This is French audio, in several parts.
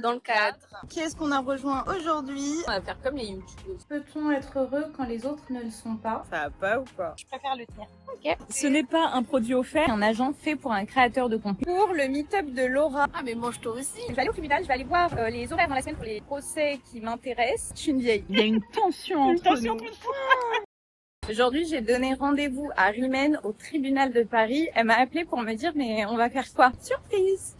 dans le cadre. Qui est-ce qu'on a rejoint aujourd'hui? On va faire comme les youtubeurs. Peut-on être heureux quand les autres ne le sont pas? Ça va pas ou pas? Je préfère le tenir. Ok. Ce n'est pas un produit offert, un agent fait pour un créateur de contenu. Pour le meet-up de Laura, Ah mais mange-toi aussi. je vais aller au tribunal, je vais aller voir les horaires dans la semaine pour les procès qui m'intéressent. Je suis une vieille. Il y a une tension entre nous. Aujourd'hui, j'ai donné rendez-vous à Rimène au tribunal de Paris. Elle m'a appelé pour me dire mais on va faire quoi? Surprise!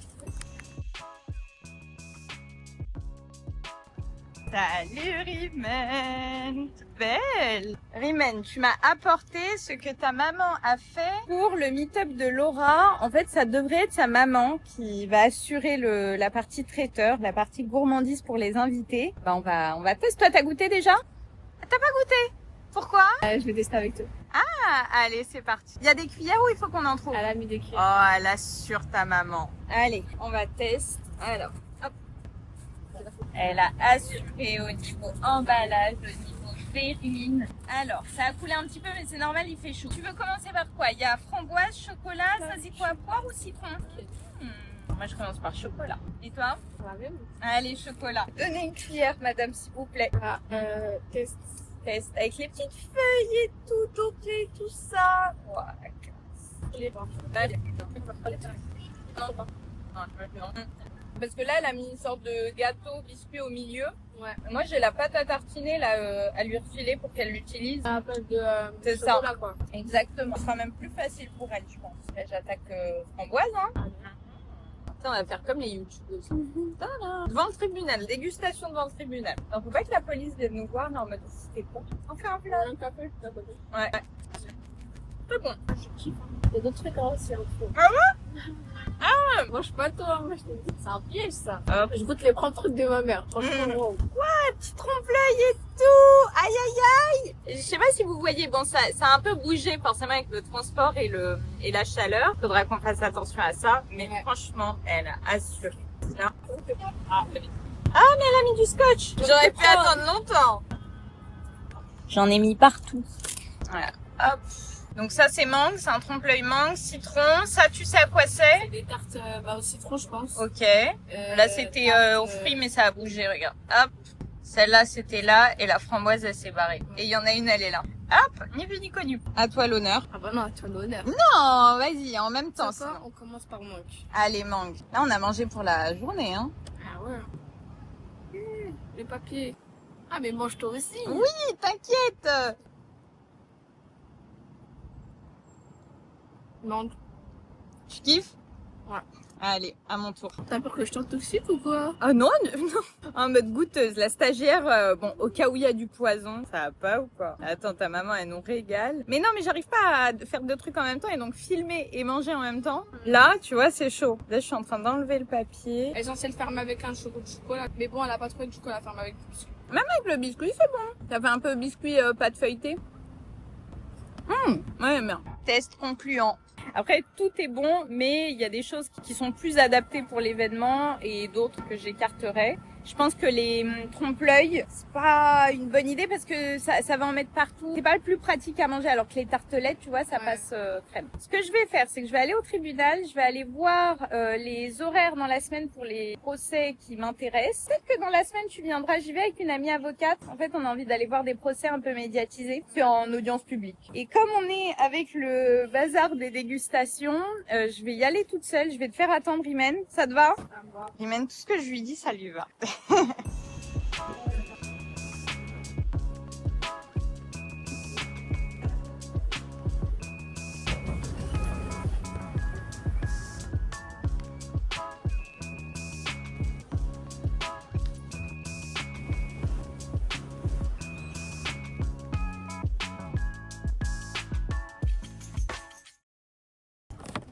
Salut Rimène, belle. Rimène, tu m'as apporté ce que ta maman a fait pour le meet-up de Laura. En fait, ça devrait être sa maman qui va assurer la partie traiteur, la partie gourmandise pour les invités. Bah, on va tester. Toi, t'as goûté déjà? T'as pas goûté? Pourquoi? Je vais tester avec toi. Ah, allez, c'est parti. Il y a des cuillères ou il faut qu'on en trouve? Elle a mis des cuillères. Oh, elle assure ta maman. Allez, on va tester. Alors, hop. Elle a assuré au niveau emballage, au niveau verrine. Alors, ça a coulé un petit peu, mais c'est normal, il fait chaud. Tu veux commencer par quoi? Il y a framboise, chocolat, ça dit quoi? Poire ou citron? Moi, je commence par chocolat. Et toi? Allez, chocolat. Donnez une cuillère, madame, s'il vous plaît. Ah, test. Test avec les petites feuilles et tout, ok, tout ça. Ouah, la classe. Parce que là, elle a mis une sorte de gâteau biscuit au milieu. Ouais. Moi, j'ai la pâte à tartiner là, à lui refiler pour qu'elle l'utilise. Un peu de C'est ça. chocolat quoi. Exactement. Ce sera même plus facile pour elle, je pense. Là, j'attaque framboise, hein. On va faire comme les youtubeurs. Devant le tribunal, dégustation devant le tribunal. Alors, faut pas que la police vienne nous voir, mais en mode c'était quoi? On fait un plat. Un café, t'as pas dit. Ouais. C'est bon. Je kiffe. Il y a d'autres trucs en aussi. Ah ouais? Mange pas toi, moi je te dis. C'est un piège ça. Hop. Je goûte les propres trucs de ma mère. Franchement, wow. Petit trompe-l'œil et tout. Aïe aïe aïe. Je sais pas si vous voyez, bon ça a un peu bougé forcément avec le transport et la chaleur. Faudra qu'on fasse attention à ça. Mais Ouais. franchement, elle a assuré. Là. Ah mais elle a mis du scotch. J'aurais pu attendre longtemps. J'en ai mis partout. Voilà. Hop. Donc ça c'est mangue, c'est un trompe-l'œil mangue, citron. Ça tu sais à quoi c'est? C'est des tartes au citron, je pense. Ok. Là c'était aux fruits mais ça a bougé, regarde. Hop. Celle-là c'était là et la framboise elle s'est barrée. Et il y en a une elle est là. Hop, ni vu ni connu. À toi l'honneur. Ah bah non, à toi l'honneur. Non, vas-y, en même temps. Ça, Sinon. on commence par mangue. Allez mangue. Là on a mangé pour la journée, hein. Ah ouais. Les papiers. Ah mais mange-toi aussi. Oui, t'inquiète. Mangue. Tu kiffes? Ouais. Allez, à mon tour. T'as peur que je t'intoxique ou quoi? Ah non, non. En mode goûteuse. La stagiaire, bon, au cas où il y a du poison, ça va pas ou quoi? Attends, ta maman, elle nous régale. Mais non, mais j'arrive pas à faire deux trucs en même temps et donc filmer et manger en même temps. Là, tu vois, c'est chaud. Là, je suis en train d'enlever le papier. Elle est censée le fermer avec un chocolat. Mais bon, elle a pas trouvé de chocolat ferme avec du biscuit. Avec le biscuit, c'est bon. Ça fait un peu biscuit pâte feuilletée. Ouais, bien. Test concluant. Après, tout est bon, mais il y a des choses qui sont plus adaptées pour l'événement et d'autres que j'écarterai. Je pense que les trompe-l'œil, c'est pas une bonne idée parce que ça va en mettre partout. C'est pas le plus pratique à manger, alors que les tartelettes, tu vois, ça passe crème. Ce que je vais faire, c'est que je vais aller au tribunal, je vais aller voir les horaires dans la semaine pour les procès qui m'intéressent. Peut-être que dans la semaine, tu viendras, j'y vais avec une amie avocate. En fait, on a envie d'aller voir des procès un peu médiatisés, fait en audience publique. Et comme on est avec le bazar des dégustations, je vais y aller toute seule, je vais te faire attendre, Rimène. Ça te va? Rimène, tout ce que je lui dis, ça lui va.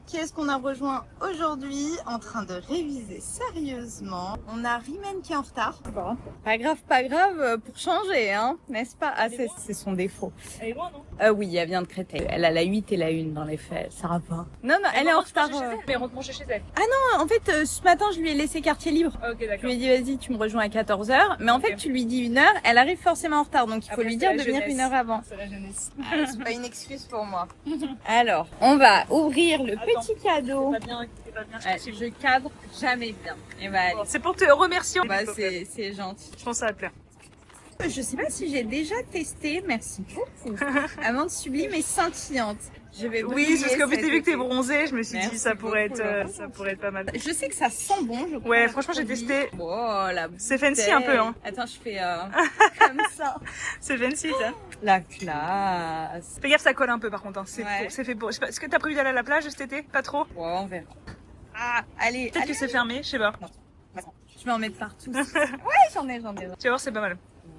Qui est-ce qu'on a rejoint aujourd'hui en train de réviser sérieusement? On a Rimène qui est en retard. Bon. Pas grave, pour changer, hein, n'est-ce pas? Ah, c'est son défaut. Elle est loin, non? Oui, elle vient de Créteil. Elle a la 8 et la 1 dans les faits. Ça va pas. Non, elle est en retard. Mais rentre manger chez elle. En fait, ce matin, je lui ai laissé quartier libre. Ok, Je d'accord. lui ai dit, vas-y, tu me rejoins à 14h. Mais en fait, tu lui dis 1h, elle arrive forcément en retard. Donc, il faut Après, lui c'est dire la de venir jeunesse. 1 heure avant. C'est la jeunesse. C'est pas une excuse pour moi. Alors, on va ouvrir le petit petit cadeau. C'est pas bien. Ouais, je cadre jamais bien. Et bah, allez. C'est pour te remercier. Bah, c'est gentil. Je pense que ça va te plaire. Je sais pas si j'ai déjà testé, merci beaucoup. Amande sublime et scintillante. Je vais Oui, c'est parce qu'en plus, briller j'ai vu que t'es cet été. bronzée, je me suis dit Merci ça pourrait beaucoup, être, Laura. ça pourrait être pas mal. Je sais que ça sent bon, je crois. Ouais, le franchement, j'ai produit. testé. Oh, la C'est fancy un peu, hein. Attends, je fais comme ça. C'est fancy, ça. La classe. Fais gaffe, ça colle un peu par contre. Hein. Ouais. C'est fait pour. Je sais pas, est-ce que t'as prévu d'aller à la plage cet été? Pas trop? Ouais, on verra. Ah, allez, Peut-être allez. que c'est fermé, je sais pas. Je vais en mettre partout. ouais, j'en ai. Tu vas voir, c'est pas mal.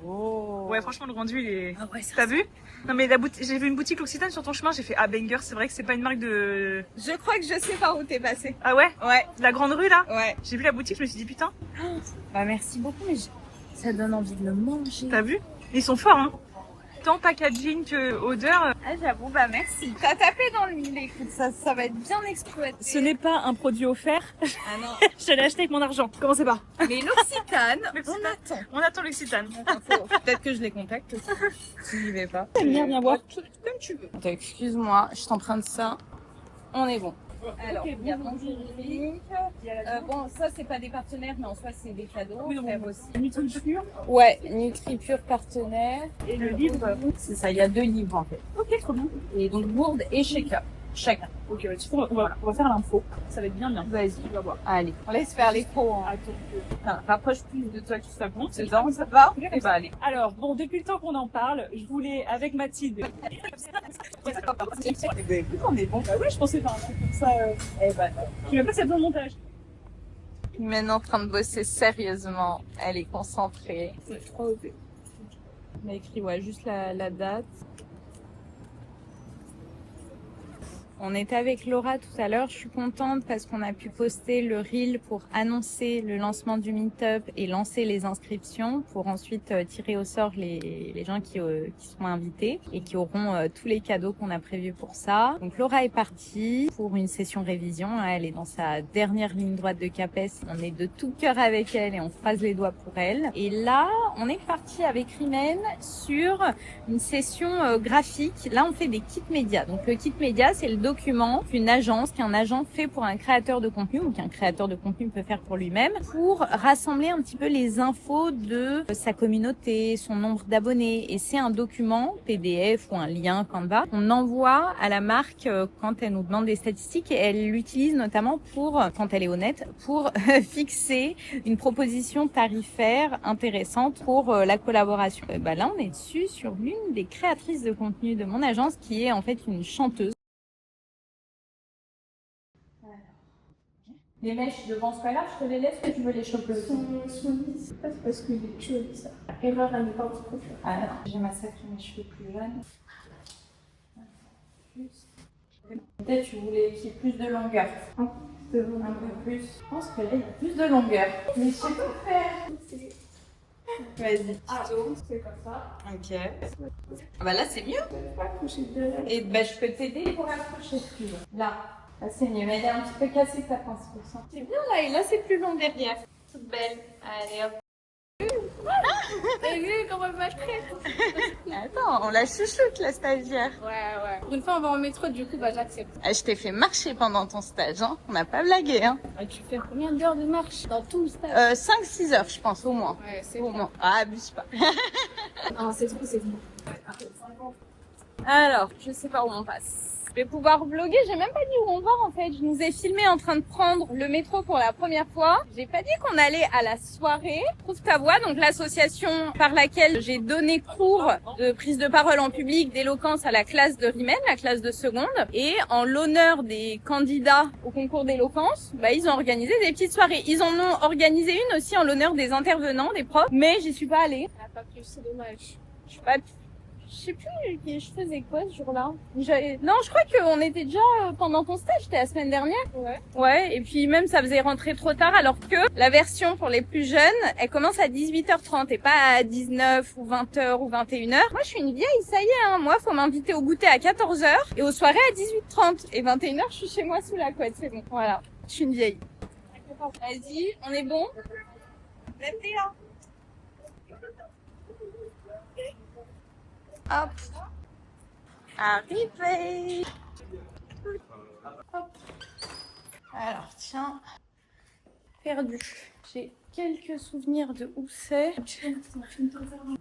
Oh. Ouais, franchement, le rendu, il est. Ah ouais, ça T'as vu? Non, mais j'ai vu une boutique L'Occitane sur ton chemin, j'ai fait ah, banger, c'est vrai que c'est pas une marque de. Je crois que je sais par où t'es passé. Ah ouais? Ouais, La grande rue là? ouais. J'ai vu la boutique, je me suis dit putain, Bah, merci beaucoup, mais ça donne envie de le manger. t'as vu? Ils sont forts, hein. Tant packaging que odeur. Ah, j'avoue, bah merci. T'as tapé dans le mille, écoute, ça va être bien exploité. Ce n'est pas un produit offert, Ah non, je l'ai acheté avec mon argent. Commencez pas. mais l'Occitane, L'Occitane. on attend. On attend l'Occitane. Peut-être que je les contacte aussi, si j'y vais pas. Viens voir. Comme tu veux. Attends, excuse-moi, je t'emprunte ça. On est bon. Alors, il y a Bonjour Link. Bon, ça, c'est pas des partenaires, mais en soi, c'est des cadeaux. Oui, On donc, fait aussi. NutriPure. Ouais, NutriPure partenaire. Et le livre. C'est ça, il y a 2 livres en fait. Ok, trop bien. Et donc, Bourde et Shaker. Chacun. Ok, ouais, tu sais, on va faire l'info. Ça va être bien. Vas-y, Tu vas voir. allez. On laisse faire les pros. Hein. Attends. Enfin, rapproche plus de toi que ça compte. C'est ça, ça va? Et bah, allez. Alors, bon, depuis le temps qu'on en parle, je voulais, avec Mathilde. On est bon. Bah oui, je pensais faire un truc comme ça. Eh bah, Tu veux pas c'est besoin de montage? maintenant en train de bosser sérieusement. Elle est concentrée. Je crois au On a écrit, ouais, juste la date. On était avec Laura tout à l'heure. Je suis contente parce qu'on a pu poster le reel pour annoncer le lancement du Meetup et lancer les inscriptions pour ensuite tirer au sort les gens qui seront invités et qui auront tous les cadeaux qu'on a prévus pour ça. Donc Laura est partie pour une session révision. Elle est dans sa dernière ligne droite de CAPES. On est de tout cœur avec elle et on croise les doigts pour elle. Et là, on est parti avec Rimen sur une session graphique. Là, on fait des kits médias. Donc le kit média, c'est le document qu'un agent fait pour un créateur de contenu ou qu'un créateur de contenu peut faire pour lui-même pour rassembler un petit peu les infos de sa communauté, son nombre d'abonnés. Et c'est un document PDF ou un lien Canva qu'on envoie à la marque quand elle nous demande des statistiques et elle l'utilise notamment pour, quand elle est honnête, pour fixer une proposition tarifaire intéressante pour la collaboration. Là, on est dessus sur l'une des créatrices de contenu de mon agence qui est en fait une chanteuse. Les mèches devant ce là je te les laisse que tu veux les choper aussi. Son lisse, c'est parce qu'il est joli ça. Erreur à ne pas trop faire. Ah non, j'ai massacré mes cheveux plus jeunes. Peut-être tu voulais qu'il y ait plus de longueur. Un peu plus. Je pense que là il y a plus de longueur. Mais je sais pas faire. Vas-y. C'est comme ça. Ok. Ah bah là c'est mieux. Pas coucher de là. Et bah je peux t'aider pour accrocher si tu veux. Là. Là c'est mieux. Mais elle est un petit peu cassée ta pince pour ça. C'est bien là et là c'est plus long derrière. Toute belle. Allez hop. T'as vu comment elle m'a créé? Attends, on la chouchoute la stagiaire. Ouais. Pour une fois, on va en métro, du coup, bah, j'accepte. Ah, je t'ai fait marcher pendant ton stage, hein. On n'a pas blagué, hein. Tu fais combien d'heures de marche dans tout le stade? 5-6 heures, je pense, au moins. Ouais, c'est Au bon. moins. Ah, abuse pas. Non, c'est trop, c'est bon. Alors, je sais pas où on passe. Je vais pouvoir vlogger, j'ai même pas dit où on va en fait. Je nous ai filmé en train de prendre le métro pour la première fois. J'ai pas dit qu'on allait à la soirée Trouve ta voix, donc l'association par laquelle j'ai donné cours de prise de parole en public, d'éloquence à la classe de Rimen, la classe de seconde. Et en l'honneur des candidats au concours d'éloquence, ils ont organisé des petites soirées. Ils en ont organisé une aussi en l'honneur des intervenants, des profs, mais j'y suis pas allée. On n'a pas plus, c'est dommage. Je sais plus, je faisais quoi ce jour-là? Non, je crois qu'on était déjà pendant ton stage, c'était la semaine dernière. Ouais. Ouais, et puis même ça faisait rentrer trop tard alors que la version pour les plus jeunes, elle commence à 18h30 et pas à 19 ou 20h ou 21h. Moi, je suis une vieille, ça y est, hein. Moi, faut m'inviter au goûter à 14h et aux soirées à 18h30. Et 21h, je suis chez moi sous la couette, c'est bon. Voilà, je suis une vieille. Vas-y, on est bon? Restez là. Hop. Arrivé. Hop. Alors, tiens, perdu. J'ai quelques souvenirs de où c'est.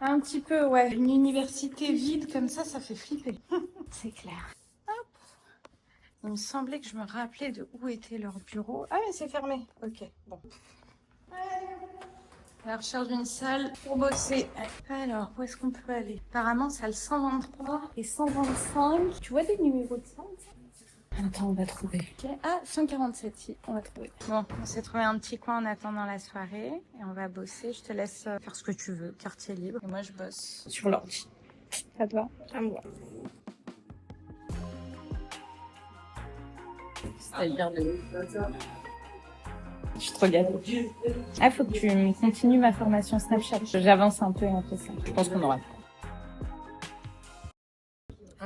Un petit peu, ouais. Une université vide comme ça fait flipper. C'est clair. Hop. Il me semblait que je me rappelais de où était leur bureau. Ah, mais c'est fermé. Ok, bon. À la recherche d'une salle pour bosser. Alors, où est-ce qu'on peut aller? Apparemment, salle 123 et 125. Tu vois des numéros de salle? Attends, on va trouver. Okay. Ah, 147, si, on va trouver. Bon, on s'est trouvé un petit coin en attendant la soirée et on va bosser. Je te laisse faire ce que tu veux, quartier libre. Et moi, je bosse sur l'ordi. À toi? À moi. C'est-à-dire de... Je suis trop gâtée. Ah, faut que tu continues ma formation Snapchat. J'avance un peu ça. Je pense qu'on aura le temps.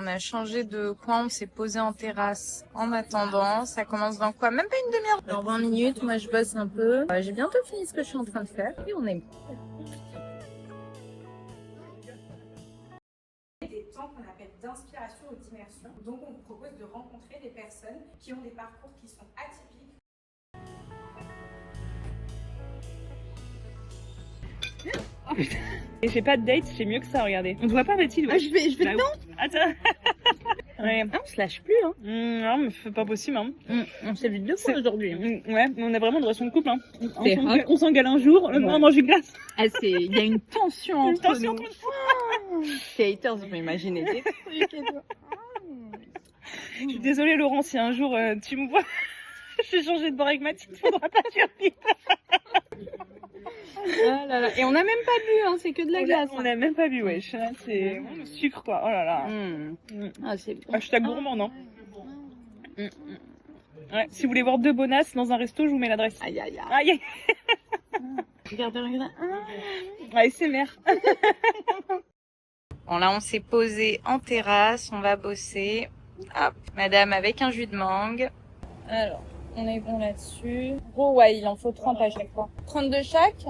On a changé de coin, on s'est posé en terrasse en attendant. Ça commence dans quoi? Même pas une demi-heure. Dans 20 minutes, moi je bosse un peu. J'ai bientôt fini ce que je suis en train de faire et on est des temps qu'on appelle d'inspiration ou d'immersion. Donc on vous propose de rencontrer des personnes qui ont des parcours qui sont atypiques. Et j'ai pas de date, j'ai mieux que ça, regardez. On te voit pas, Mathilde? Ah, je vais dedans. Attends. Ouais. Ah, on se lâche plus, hein. Non, mais c'est pas possible, hein. On s'est vu 2 fois aujourd'hui. Ouais, mais on a vraiment une relation de couple, hein. C'est rare. On s'engueule un jour, le lendemain on mange une glace. Ah, il y a une tension Une entre tension nous. entre Les haters, je peux imaginer des trucs et tout. Je suis désolée, Laurent, si un jour tu me vois, j'ai changé de bord avec Mathilde, faudra pas dire vite. Ah là là. Et on n'a même pas bu, hein, c'est que de la glace. On a même pas bu, ouais. C'est le sucre, quoi. Oh là là. Ah, c'est bon. Hashtag gourmand, non? Ouais, si vous voulez voir 2 bonasses dans un resto, je vous mets l'adresse. Aïe, aïe, aïe. Aïe. Regarde. Ouais, c'est mère. Bon, là, on s'est posé en terrasse, on va bosser. Hop, madame avec un jus de mangue. Alors, on est bon là-dessus. Gros, ouais, il en faut 30 à chaque fois. 30 de chaque?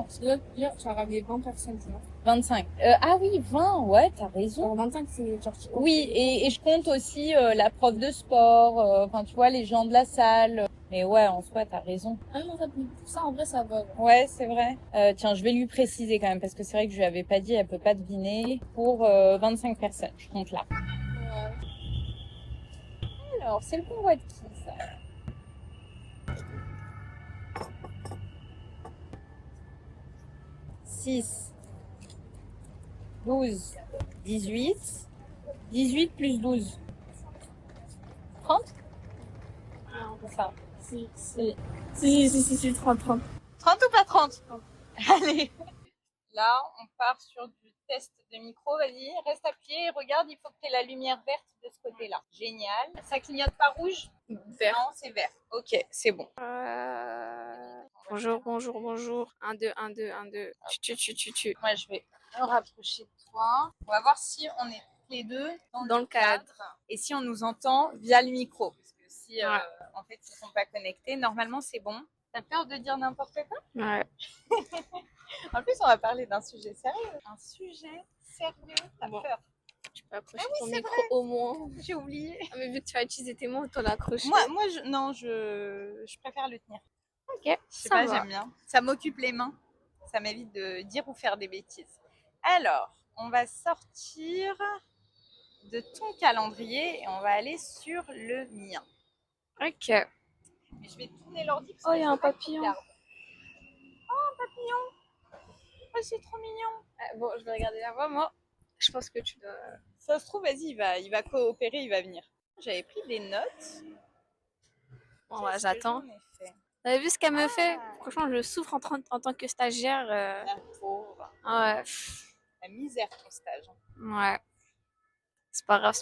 Ça ramenait 20 personnes, tu vois. 25. Ah oui, 20, ouais, t'as raison. Alors 25, c'est genre... Oui, et je compte aussi la prof de sport, enfin, tu vois, les gens de la salle. Mais ouais, en soi, t'as raison. Ah non, pour ça, en vrai, ça va. Ouais, c'est vrai. Tiens, je vais lui préciser quand même, parce que c'est vrai que je lui avais pas dit, elle peut pas deviner. Pour 25 personnes, je compte là. Ouais. Alors, c'est le convoi de qui, ça? « 6, 12, 18, 18 plus 12. 30? Non, Ça. si, 30. 30 ou pas 30? Allez. Là, on part sur du test de micro. Vas-y, reste appuyé et regarde, il faut que tu aies la lumière verte de ce côté-là. Génial. Ça clignote pas rouge? Vert. Non, c'est vert. Ok, c'est bon. Bonjour. 1, 2, 1, 2, 1, 2. Tu. Moi, je vais me rapprocher de toi. On va voir si on est toutes les deux Dans le cadre. et si on nous entend via le micro. Parce que si Ouais. en fait ils sont pas connectés, normalement c'est bon. T'as peur de dire n'importe quoi? Ouais. En plus, on va parler d'un sujet sérieux. Un sujet sérieux, t'as Bon. peur? Tu peux accrocher Ah oui, ton c'est micro vrai. au moins. J'ai oublié. Ah, mais vu que tu as utilisé tes mots, t'en as accroché. Moi, je préfère le tenir. Ok, Je sais ça pas, va. j'aime bien. Ça m'occupe les mains. Ça m'évite de dire ou faire des bêtises. Alors, on va sortir de ton calendrier et on va aller sur le mien. Ok. Mais je vais tourner l'ordi parce Oh, que il y a je un veux pas que tu papillon. regardes. Oh, un papillon. Oh, c'est trop mignon. Bon, je vais regarder la voix, moi. Je pense que tu dois... Ça se trouve, vas-y, il va coopérer, il va venir. J'avais pris des notes. Bon, ouais, Qu'est-ce j'attends. que j'en ai fait? Vous avez vu ce qu'elle me Ah. fait? Franchement, je souffre en tant que stagiaire. La pauvre. Ouais. La misère, ton stage. Ouais. C'est pas grave.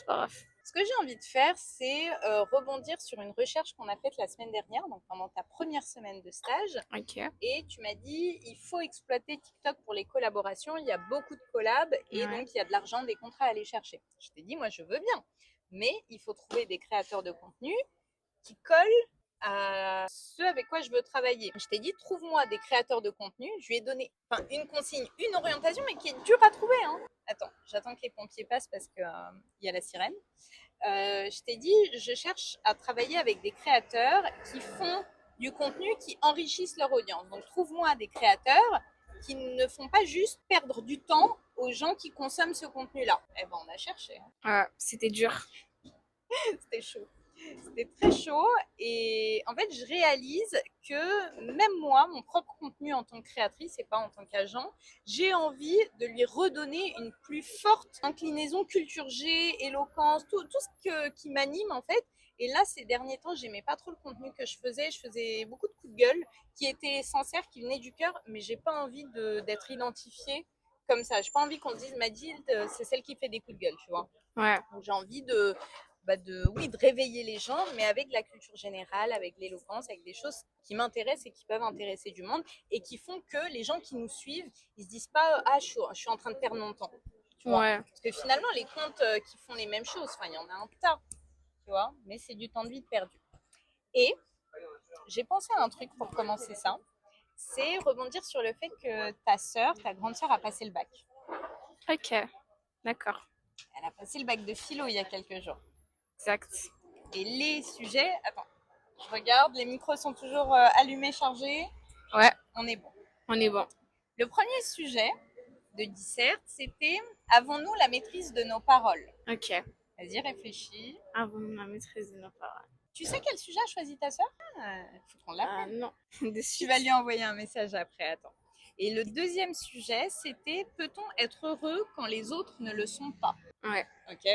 Ce que j'ai envie de faire, c'est rebondir sur une recherche qu'on a faite la semaine dernière, donc pendant ta première semaine de stage. Ok. Et tu m'as dit, il faut exploiter TikTok pour les collaborations. Il y a beaucoup de collabs et Ouais. donc il y a de l'argent, des contrats à aller chercher. Je t'ai dit, moi, je veux bien. Mais il faut trouver des créateurs de contenu qui collent à ceux avec quoi je veux travailler. Je t'ai dit, trouve-moi des créateurs de contenu. Je lui ai donné une consigne, une orientation, mais qui est dure à trouver. Hein. Attends, j'attends que les pompiers passent parce qu'il y a la sirène. Je t'ai dit, je cherche à travailler avec des créateurs qui font du contenu qui enrichisse leur audience. Donc trouve-moi des créateurs qui ne font pas juste perdre du temps aux gens qui consomment ce contenu-là. Eh ben on a cherché, hein. Ah, c'était dur. C'était chaud. C'était très chaud et en fait je réalise que même moi, mon propre contenu en tant que créatrice et pas en tant qu'agent, j'ai envie de lui redonner une plus forte inclinaison culture G, éloquence, tout ce qui m'anime en fait. Et là, ces derniers temps, j'aimais pas trop le contenu que je faisais beaucoup de coups de gueule qui étaient sincères, qui venaient du cœur, mais j'ai pas envie d'être identifiée comme ça. J'ai pas envie qu'on dise Mathilde, c'est celle qui fait des coups de gueule, tu vois. Ouais. Donc, j'ai envie de réveiller les gens, mais avec la culture générale, avec l'éloquence, avec des choses qui m'intéressent et qui peuvent intéresser du monde et qui font que les gens qui nous suivent, ils se disent pas ah je suis en train de perdre mon temps. Tu vois. Ouais. Parce que finalement les comptes qui font les mêmes choses, enfin il y en a un tas, tu vois, mais c'est du temps de vie perdu. Et j'ai pensé à un truc pour commencer ça, c'est rebondir sur le fait que ta grande sœur a passé le bac. Ok, d'accord. Elle a passé le bac de philo il y a quelques jours. Exact. Et les sujets, attends, je regarde, les micros sont toujours allumés, chargés. Ouais, On est bon. on est bon. Le premier sujet de dissert, c'était avons-nous la maîtrise de nos paroles? Ok. Vas-y, réfléchis. Avant ma maîtrise de nos paroles. Tu sais quel sujet a choisi ta sœur? Faut qu'on l'appelle. Ah non. De Tu suite. vas lui envoyer un message après, attends. Et le deuxième sujet, c'était peut-on être heureux quand les autres ne le sont pas? Ouais. Ok.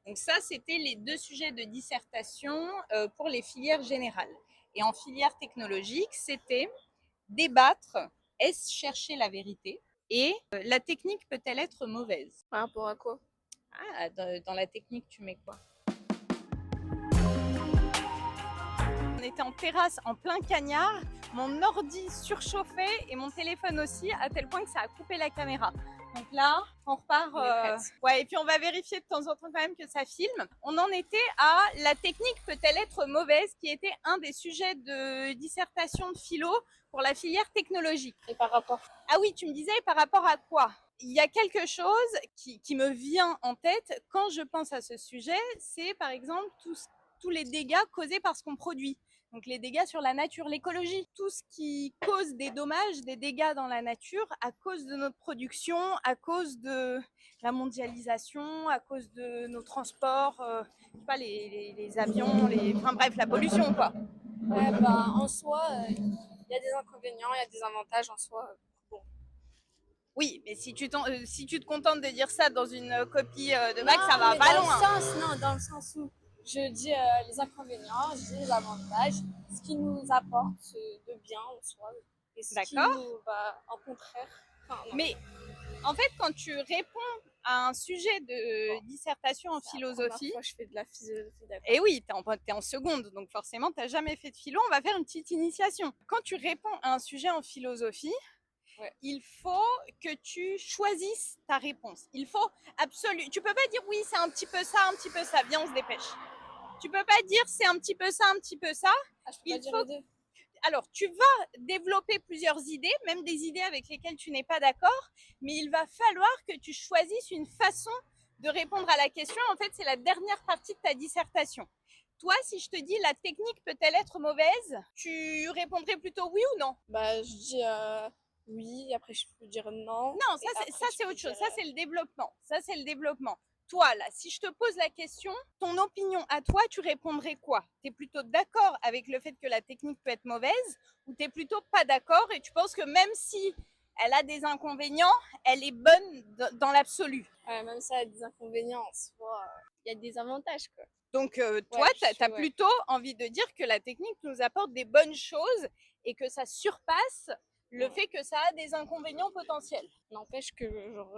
Donc ça, c'était les deux sujets de dissertation pour les filières générales. Et en filière technologique, c'était débattre, est-ce chercher la vérité? Et la technique peut-elle être mauvaise? Par rapport à quoi? Ah, dans la technique, tu mets quoi? On était en terrasse, en plein cagnard, mon ordi surchauffait et mon téléphone aussi, à tel point que ça a coupé la caméra. Donc là, on repart. Ouais, et puis on va vérifier de temps en temps quand même que ça filme. On en était à la technique peut-elle être mauvaise, qui était un des sujets de dissertation de philo pour la filière technologique. Et par rapport? Ah oui, tu me disais par rapport à quoi? Il y a quelque chose qui me vient en tête quand je pense à ce sujet, c'est par exemple tous les dégâts causés par ce qu'on produit. Donc les dégâts sur la nature, l'écologie, tout ce qui cause des dommages, des dégâts dans la nature à cause de notre production, à cause de la mondialisation, à cause de nos transports, je sais pas, les avions, enfin bref, la pollution quoi. Ouais, bah, en soi, il y a des inconvénients, il y a des avantages en soi. Oui, mais si tu te contentes de dire ça dans une copie de bac, ça va pas loin. Dans le sens où je dis les inconvénients, je dis les avantages, ce qui nous apporte de bien en soi, et ce qui D'accord. nous, en contraire. Enfin, non. Mais en fait, quand tu réponds à un sujet de dissertation en C'est la première philosophie, fois que je fais de la philosophie, d'accord. et oui, t'es en seconde, donc forcément, t'as jamais fait de philo, on va faire une petite initiation. Quand tu réponds à un sujet en philosophie, Ouais. il faut que tu choisisses ta réponse. Il faut absolument. Tu peux pas dire oui, c'est un petit peu ça, un petit peu ça. Viens, on se dépêche. Tu peux pas dire c'est un petit peu ça, un petit peu ça. Ah, je peux Il pas dire faut- les deux. Alors, tu vas développer plusieurs idées, même des idées avec lesquelles tu n'es pas d'accord, mais il va falloir que tu choisisses une façon de répondre à la question. En fait, c'est la dernière partie de ta dissertation. Toi, si je te dis la technique peut-elle être mauvaise, tu répondrais plutôt oui ou non? Bah, je dis oui, après je peux dire non. Non, Et après, ça je c'est peux autre chose. dire, Ça, c'est le développement. Ça, c'est le développement. Toi, là, si je te pose la question, ton opinion à toi, tu répondrais quoi? Tu es plutôt d'accord avec le fait que la technique peut être mauvaise ou tu es plutôt pas d'accord et tu penses que même si elle a des inconvénients, elle est bonne dans l'absolu? ouais, même ça a des inconvénients en soi. Il y a des avantages, quoi. Donc, toi, je tu as ouais. plutôt envie de dire que la technique nous apporte des bonnes choses et que ça surpasse le fait que ça a des inconvénients potentiels. N'empêche que, genre,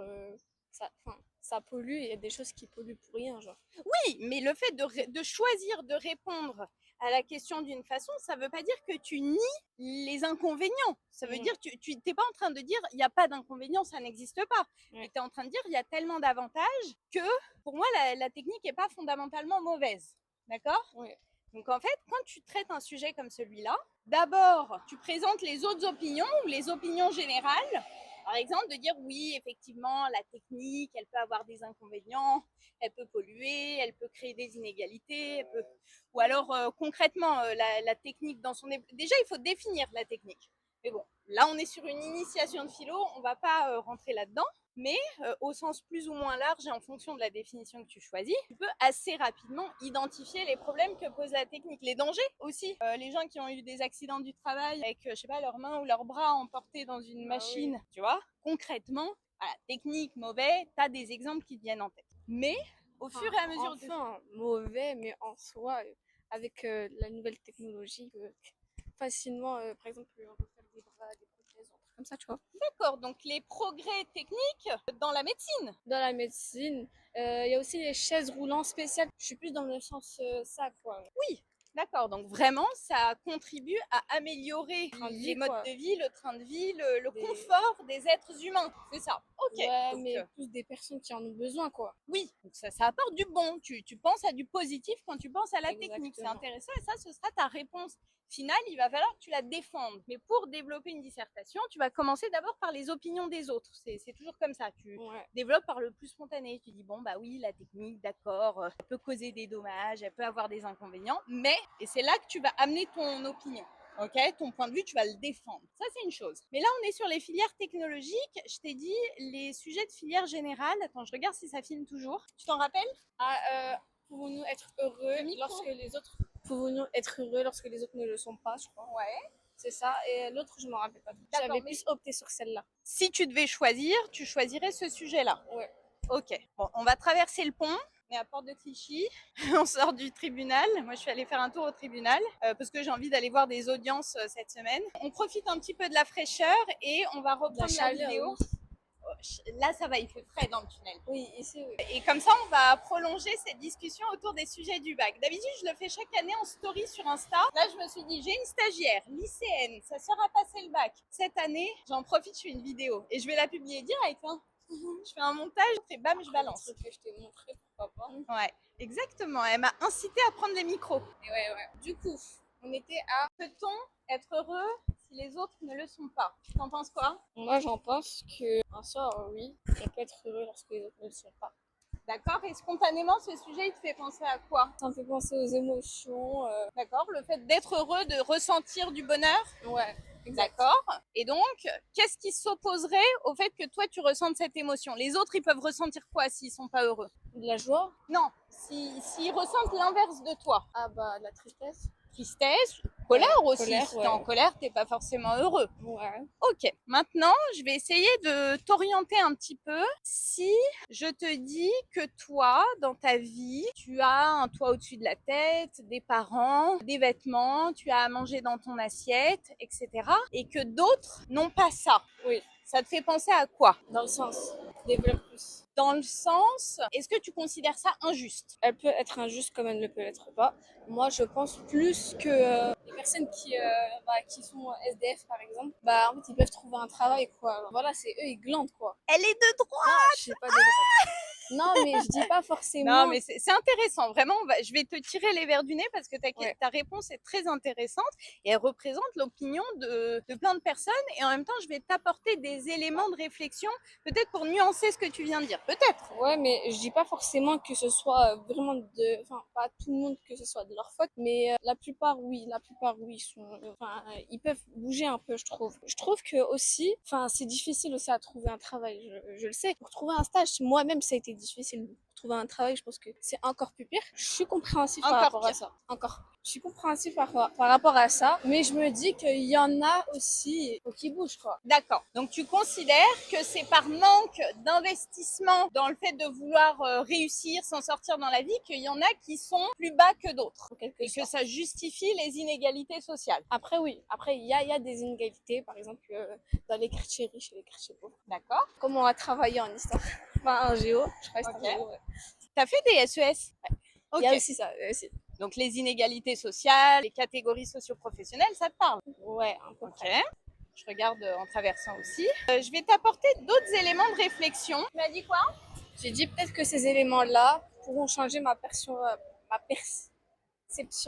ça pollue et il y a des choses qui polluent pour rien, genre. Oui, mais le fait de choisir de répondre à la question d'une façon, ça ne veut pas dire que tu nies les inconvénients. Ça veut dire que tu n'es pas en train de dire il n'y a pas d'inconvénients, ça n'existe pas. Ouais. Tu es en train de dire il y a tellement d'avantages que pour moi, la technique n'est pas fondamentalement mauvaise. D'accord? Ouais. Donc en fait, quand tu traites un sujet comme celui-là, d'abord, tu présentes les autres opinions ou les opinions générales Par exemple, de dire oui, effectivement, la technique, elle peut avoir des inconvénients, elle peut polluer, elle peut créer des inégalités, elle peut... ou alors concrètement, la technique dans son... Déjà, il faut définir la technique. Mais bon, là, on est sur une initiation de philo, on va pas rentrer là-dedans. Mais au sens plus ou moins large et en fonction de la définition que tu choisis, tu peux assez rapidement identifier les problèmes que pose la technique, les dangers aussi. Les gens qui ont eu des accidents du travail avec, je sais pas, leurs mains ou leurs bras emportés dans une machine, tu vois, concrètement, voilà, technique, mauvais, tu as des exemples qui te viennent en tête. Mais au fur et à mesure mauvais, mais en soi, avec la nouvelle technologie, facilement, par exemple, on peut faire des bras, des prothèses, un truc comme ça, tu vois. D'accord, donc les progrès techniques dans la médecine. Dans la médecine, il y a aussi les chaises roulantes spéciales. Je suis plus dans le sens ça, quoi. Oui, d'accord. Donc vraiment, ça contribue à améliorer les modes quoi. de vie, le train de vie, le confort des êtres humains. C'est ça. Ok. Ouais, Donc, mais plus des personnes qui en ont besoin, quoi. oui, donc ça apporte du bon. Tu penses à du positif quand tu penses à la technique. C'est Exactement. intéressant et ça, ce sera ta réponse finale. Il va falloir que tu la défendes. Mais pour développer une dissertation, tu vas commencer d'abord par les opinions des autres. C'est toujours comme ça. Tu Ouais. développes par le plus spontané. Tu dis, bon, bah oui, la technique, d'accord, elle peut causer des dommages, elle peut avoir des inconvénients, mais, et c'est là que tu vas amener ton opinion. Ok, ton point de vue, tu vas le défendre. Ça, c'est une chose. Mais là, on est sur les filières technologiques. Je t'ai dit les sujets de filière générale. Attends, je regarde si ça filme toujours. Tu t'en rappelles? Pouvons-nous être heureux lorsque les autres pouvons-nous être heureux lorsque les autres ne le sont pas, je crois. Ouais. C'est ça. Et l'autre, je m'en rappelle pas. D'accord, J'avais mais- plus opté sur celle-là. Si tu devais choisir, tu choisirais ce sujet-là. Ouais. Ok. Bon, on va traverser le pont. On est à Porte de Clichy, on sort du tribunal. Moi, je suis allée faire un tour au tribunal parce que j'ai envie d'aller voir des audiences cette semaine. On profite un petit peu de la fraîcheur et on va reprendre la vidéo. Oui. Là, ça va, il fait frais dans le tunnel. Oui, ici, oui. Et comme ça, on va prolonger cette discussion autour des sujets du bac. D'habitude, je le fais chaque année en story sur Insta. Là, je me suis dit, j'ai une stagiaire, lycéenne, sa sœur a passé le bac. Cette année, j'en profite, je fais une vidéo et je vais la publier direct. Hein. Je fais un montage et bam, je balance. Le truc que je t'ai montré, pourquoi pas. Ouais, exactement. Elle m'a incité à prendre les micros. Et ouais. Du coup, on était à peut-on être heureux si les autres ne le sont pas? T'en penses quoi? Moi, j'en pense que, en soi, oui, on peut être heureux lorsque les autres ne le sont pas. D'accord. Et spontanément, ce sujet, il te fait penser à quoi? Ça me fait penser aux émotions. D'accord. Le fait d'être heureux, de ressentir du bonheur. Ouais. D'accord. Et donc, qu'est-ce qui s'opposerait au fait que toi, tu ressentes cette émotion? Les autres, ils peuvent ressentir quoi s'ils sont pas heureux? De la joie. Non, s'ils ressentent l'inverse de toi. Ah bah, de la tristesse. Tristesse, colère aussi. Colère, Si t'es ouais. en colère, t'es pas forcément heureux. Ouais. Ok, maintenant, je vais essayer de t'orienter un petit peu. Si je te dis que toi, dans ta vie, tu as un toit au-dessus de la tête, des parents, des vêtements, tu as à manger dans ton assiette, etc. et que d'autres n'ont pas ça. Oui. Ça te fait penser à quoi? Dans le sens, développe plus. Dans le sens, est-ce que tu considères ça injuste? Elle peut être injuste comme elle ne peut l'être pas. Moi, je pense plus que les personnes qui sont SDF, par exemple, en fait, ils peuvent trouver un travail, quoi. Voilà, c'est eux, ils glandent, quoi. Elle est de droite! Non, je sais pas de droite. Non, mais je dis pas forcément. Non, mais c'est intéressant. Vraiment, je vais te tirer les verres du nez parce que ta réponse est très intéressante et elle représente l'opinion de plein de personnes. Et en même temps, je vais t'apporter des éléments de réflexion, peut-être pour nuancer ce que tu viens de dire. Peut-être. Ouais, mais je dis pas forcément que ce soit vraiment pas tout le monde que ce soit de leur faute, mais la plupart, oui, ils peuvent bouger un peu, je trouve. Je trouve que aussi, c'est difficile aussi à trouver un travail, je le sais. Pour trouver un stage, moi-même, ça a été difficile. Pour trouver un travail, je pense que c'est encore plus pire. Je suis compréhensif par rapport à ça. Je suis compréhensif par rapport à ça, mais je me dis qu'il y en a aussi qui bougent, quoi. D'accord. Donc, tu considères que c'est par manque d'investissement dans le fait de vouloir réussir, s'en sortir dans la vie, qu'il y en a qui sont plus bas que d'autres. Et que ça justifie les inégalités sociales. Après, oui. Après, il y a des inégalités, par exemple, dans les quartiers riches et les quartiers pauvres. D'accord. Comme on a travaillé en histoire, en géo, je crois que c'était Ok. en géo, ouais. T'as fait des SES? Ouais. Ok. Il y a aussi ça, aussi. Donc, les inégalités sociales, les catégories socio-professionnelles, ça te parle? Ouais, un peu. Ok. Je regarde en traversant aussi. Je vais t'apporter d'autres éléments de réflexion. Tu m'as dit quoi? J'ai dit peut-être que ces éléments-là pourront changer ma perception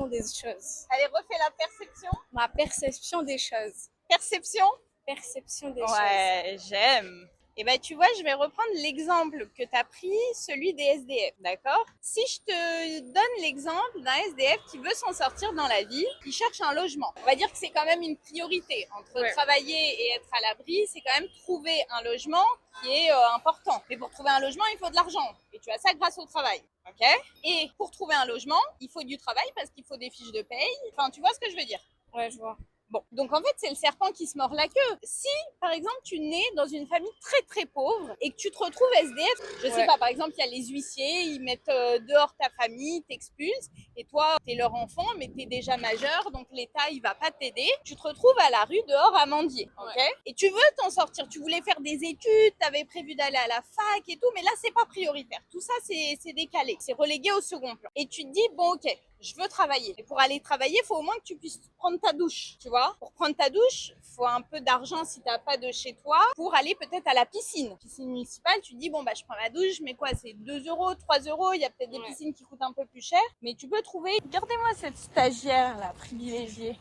des choses. Allez, refais la perception. Ma perception des choses. Perception? perception des choses. Ouais, j'aime. Et ben tu vois, je vais reprendre l'exemple que tu as pris, celui des SDF, d'accord? Si je te donne l'exemple d'un SDF qui veut s'en sortir dans la vie, qui cherche un logement, on va dire que c'est quand même une priorité. Entre travailler et être à l'abri, c'est quand même trouver un logement qui est important. Mais pour trouver un logement, il faut de l'argent. Et tu as ça grâce au travail. Ok? Et pour trouver un logement, il faut du travail parce qu'il faut des fiches de paye. Enfin, tu vois ce que je veux dire? Ouais, je vois. Bon, donc en fait, c'est le serpent qui se mord la queue. Si, par exemple, tu nais dans une famille très très pauvre et que tu te retrouves SDF, je sais pas, par exemple, il y a les huissiers, ils mettent dehors ta famille, t'expulsent, et toi, t'es leur enfant, mais t'es déjà majeur, donc l'État, il va pas t'aider. Tu te retrouves à la rue dehors à mendier, ok? Et tu veux t'en sortir, tu voulais faire des études, t'avais prévu d'aller à la fac et tout, mais là, c'est pas prioritaire. Tout ça, c'est décalé, c'est relégué au second plan. Et tu te dis, bon, ok, je veux travailler. Et pour aller travailler, il faut au moins que tu puisses prendre ta douche, tu vois. Pour prendre ta douche, il faut un peu d'argent si t'as pas de chez toi pour aller peut-être à la piscine. Piscine municipale, tu te dis, bon, bah, je prends ma douche, mais quoi, c'est 2 euros, 3 euros. Il y a peut-être des piscines qui coûtent un peu plus cher, mais tu peux trouver. Regardez-moi cette stagiaire, là, privilégiée.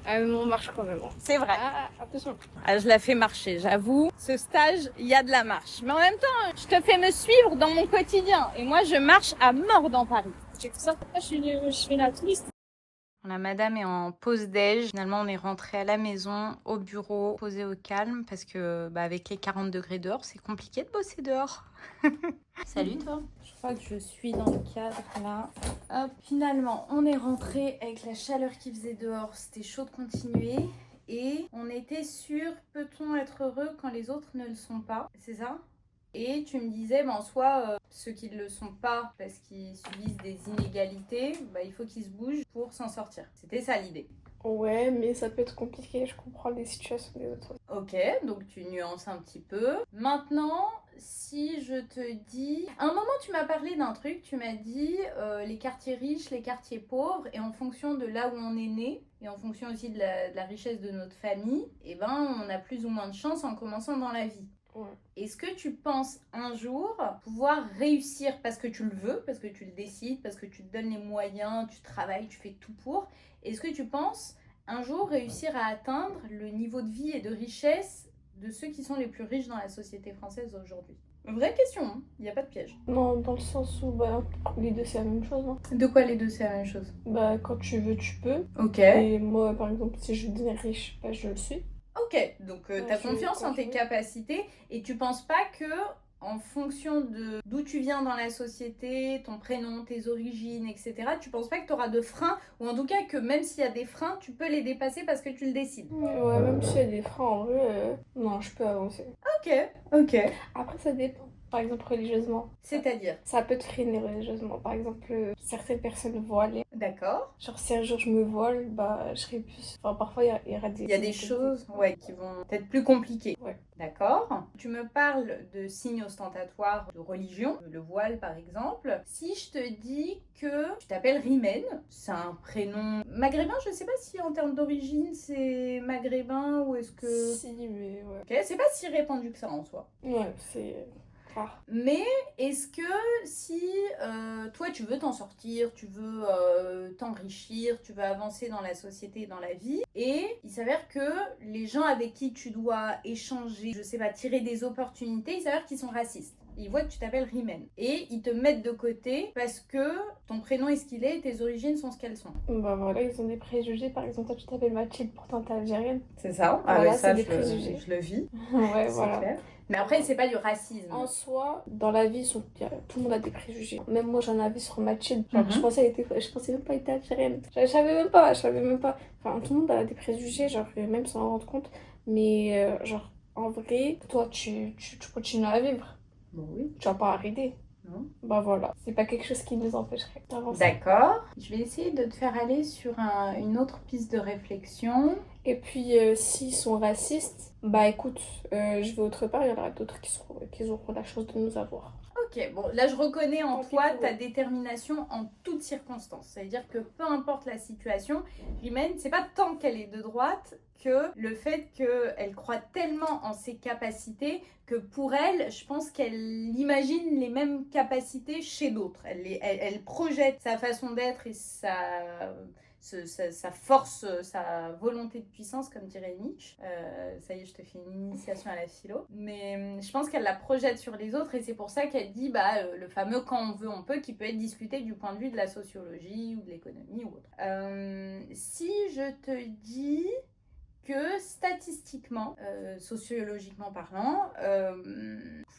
Ah, mais on marche quand même. C'est vrai. Ah, attention. Ah, je la fais marcher, j'avoue. Ce stage, il y a de la marche. Mais en même temps, je te fais me suivre dans mon quotidien. Et moi, je marche à mort dans Paris. C'est que ça. Je suis la touriste. La madame est en pause déj. Finalement, on est rentré à la maison, au bureau, posé au calme, parce que avec les 40 degrés dehors, c'est compliqué de bosser dehors. Salut toi. Je crois que je suis dans le cadre là. Hop. Finalement, on est rentré avec la chaleur qui faisait dehors. C'était chaud de continuer. Et on était sur peut-on être heureux quand les autres ne le sont pas. C'est ça? Et tu me disais, en soi, ceux qui ne le sont pas parce qu'ils subissent des inégalités, il faut qu'ils se bougent pour s'en sortir. C'était ça l'idée. Ouais, mais ça peut être compliqué, je comprends les situations des autres. Ok, donc tu nuances un petit peu. Maintenant, si je te dis... À un moment, tu m'as parlé d'un truc, tu m'as dit les quartiers riches, les quartiers pauvres, et en fonction de là où on est né, et en fonction aussi de la richesse de notre famille, on a plus ou moins de chance en commençant dans la vie. Ouais. Est-ce que tu penses un jour pouvoir réussir parce que tu le veux, parce que tu le décides, parce que tu te donnes les moyens, tu travailles, tu fais tout pour? Est-ce que tu penses un jour réussir à atteindre le niveau de vie et de richesse de ceux qui sont les plus riches dans la société française aujourd'hui? Vraie question, il n'y a pas de piège. Non, dans le sens où les deux c'est la même chose. Hein. De quoi les deux c'est la même chose? Quand tu veux, tu peux. Ok. Et moi, par exemple, si je veux devenir riche, je le suis. Ok, donc tu as confiance en tes continuer. capacités et tu penses pas que en fonction d'où tu viens dans la société, ton prénom, tes origines, etc., tu penses pas que tu auras de freins, ou en tout cas que même s'il y a des freins, tu peux les dépasser parce que tu le décides? Ouais, même s'il y a des freins, en vrai, non, je peux avancer. Ok. Après, ça dépend. Par exemple, religieusement. C'est-à-dire? Ça peut te freiner religieusement. Par exemple, certaines personnes voilées. D'accord. Genre, si un jour je me voile, je serai plus... Enfin, parfois, il y aura des... Il y a des choses qui vont être plus compliquées. Ouais. D'accord. Tu me parles de signes ostentatoires de religion, le voile par exemple. Si je te dis que tu t'appelles Rimène, c'est un prénom maghrébin, je sais pas si en termes d'origine c'est maghrébin ou est-ce que... Si, mais ouais. Ok, c'est pas si répandu que ça en soi. Ouais, c'est... rare. Mais est-ce que si toi tu veux t'en sortir, tu veux t'enrichir, tu veux avancer dans la société et dans la vie, et il s'avère que les gens avec qui tu dois échanger, je sais pas, tirer des opportunités, il s'avère qu'ils sont racistes. Ils voient que tu t'appelles Rimène. Et ils te mettent de côté parce que ton prénom est ce qu'il est et tes origines sont ce qu'elles sont. Voilà, ils ont des préjugés. Par exemple, toi, tu t'appelles Mathilde, pourtant t'es algérienne. C'est ça. Voilà, ça, c'est des préjugés. je le vis. Ouais, C'est voilà. clair. Mais après, c'est pas du racisme. En soi, dans la vie, tout le monde a des préjugés. Même moi, j'en avais sur Mathilde. Genre, je pensais même pas qu'elle était algérienne. Je savais même pas. Enfin, tout le monde a des préjugés, genre, même sans en rendre compte. Mais, en vrai, toi, tu continues à vivre. Bon, oui. Tu vas pas arrêter. Non. Voilà. C'est pas quelque chose qui nous empêcherait d'avancer. D'accord. Je vais essayer de te faire aller sur une autre piste de réflexion. Et puis, s'ils sont racistes, écoute, je vais autre part, il y en aura d'autres qui auront la chance de nous avoir. Ok, bon, là je reconnais en Tant pis toi pour ta eux. détermination en toutes circonstances. C'est-à-dire que peu importe la situation, Rimène, c'est pas tant qu'elle est de droite que le fait qu'elle croit tellement en ses capacités que pour elle, je pense qu'elle imagine les mêmes capacités chez d'autres. Elle projette sa façon d'être et sa force, sa volonté de puissance, comme dirait Nietzsche. Ça y est, je te fais une initiation à la philo. Mais je pense qu'elle la projette sur les autres et c'est pour ça qu'elle dit le fameux « quand on veut, on peut » qui peut être discuté du point de vue de la sociologie ou de l'économie ou autre. Si je te dis que statistiquement, sociologiquement parlant,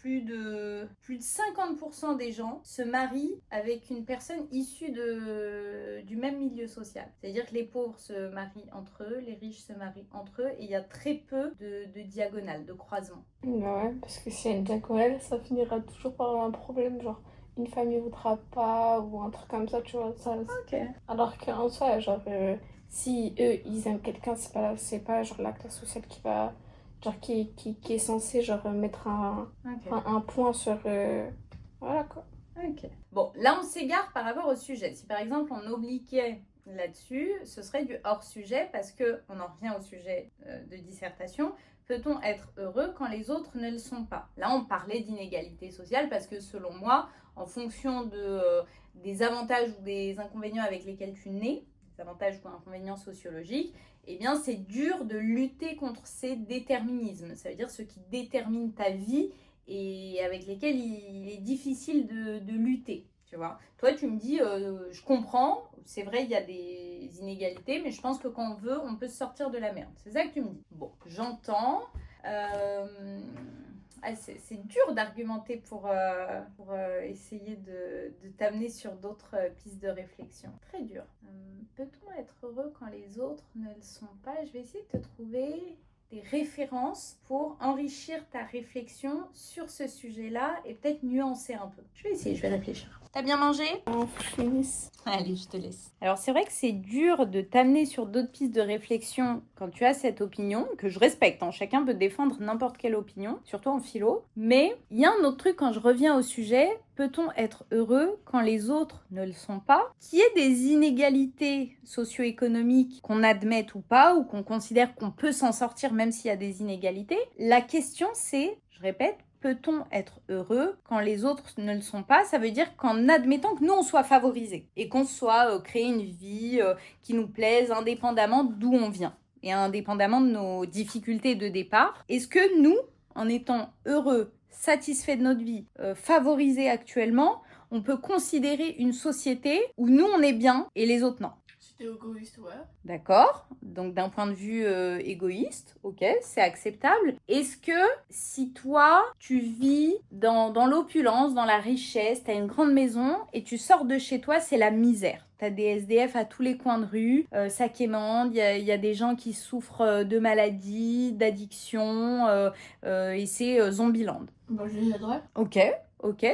plus de 50% des gens se marient avec une personne issue du même milieu social. C'est-à-dire que les pauvres se marient entre eux, les riches se marient entre eux, et il y a très peu de diagonales, de croisements. Bah ouais, parce que s'il y a une diagonale, ça finira toujours par avoir un problème, genre une famille voudra pas, ou un truc comme ça, tu vois. Ça, Ok. alors qu'en soi, genre, si eux, ils aiment quelqu'un, c'est pas genre la classe sociale qui va, genre, qui est censée, genre, mettre un point sur, voilà, quoi. Ok. Bon, là, on s'égare par rapport au sujet. Si, par exemple, on obliquait là-dessus, ce serait du hors-sujet parce qu'on en revient au sujet de dissertation. Peut-on être heureux quand les autres ne le sont pas? Là, on parlait d'inégalité sociale parce que, selon moi, en fonction des avantages ou des inconvénients avec lesquels tu nais, des avantages ou inconvénients sociologiques, eh bien, c'est dur de lutter contre ces déterminismes. Ça veut dire ce qui détermine ta vie et avec lesquels il est difficile de lutter. Tu vois. Toi, tu me dis, je comprends, c'est vrai, il y a des inégalités, mais je pense que quand on veut, on peut se sortir de la merde. C'est ça que tu me dis. Bon, j'entends. C'est dur d'argumenter pour essayer de t'amener sur d'autres pistes de réflexion. Très dur. Peut-on être heureux quand les autres ne le sont pas? Je vais essayer de te trouver des références pour enrichir ta réflexion sur ce sujet-là et peut-être nuancer un peu. Je vais essayer, je vais réfléchir. T'as bien mangé? Faut que je finisse. Allez, je te laisse. Alors, c'est vrai que c'est dur de t'amener sur d'autres pistes de réflexion quand tu as cette opinion, que je respecte. Chacun peut défendre n'importe quelle opinion, surtout en philo. Mais il y a un autre truc quand je reviens au sujet. Peut-on être heureux quand les autres ne le sont pas? Qu'il y ait des inégalités socio-économiques qu'on admette ou pas, ou qu'on considère qu'on peut s'en sortir même s'il y a des inégalités, la question c'est, je répète, peut-on être heureux quand les autres ne le sont pas? Ça veut dire qu'en admettant que nous, on soit favorisés et qu'on soit créé une vie qui nous plaise indépendamment d'où on vient et indépendamment de nos difficultés de départ, est-ce que nous, en étant heureux, satisfaits de notre vie, favorisés actuellement, on peut considérer une société où nous, on est bien et les autres non? C'était égoïste, ouais. D'accord, donc d'un point de vue égoïste, ok, c'est acceptable. Est-ce que si toi, tu vis dans l'opulence, dans la richesse, t'as une grande maison et tu sors de chez toi, c'est la misère. T'as des SDF à tous les coins de rue, ça quémande, il y a des gens qui souffrent de maladies, d'addictions, et c'est Zombieland. Bah, je les aiderais. Ok,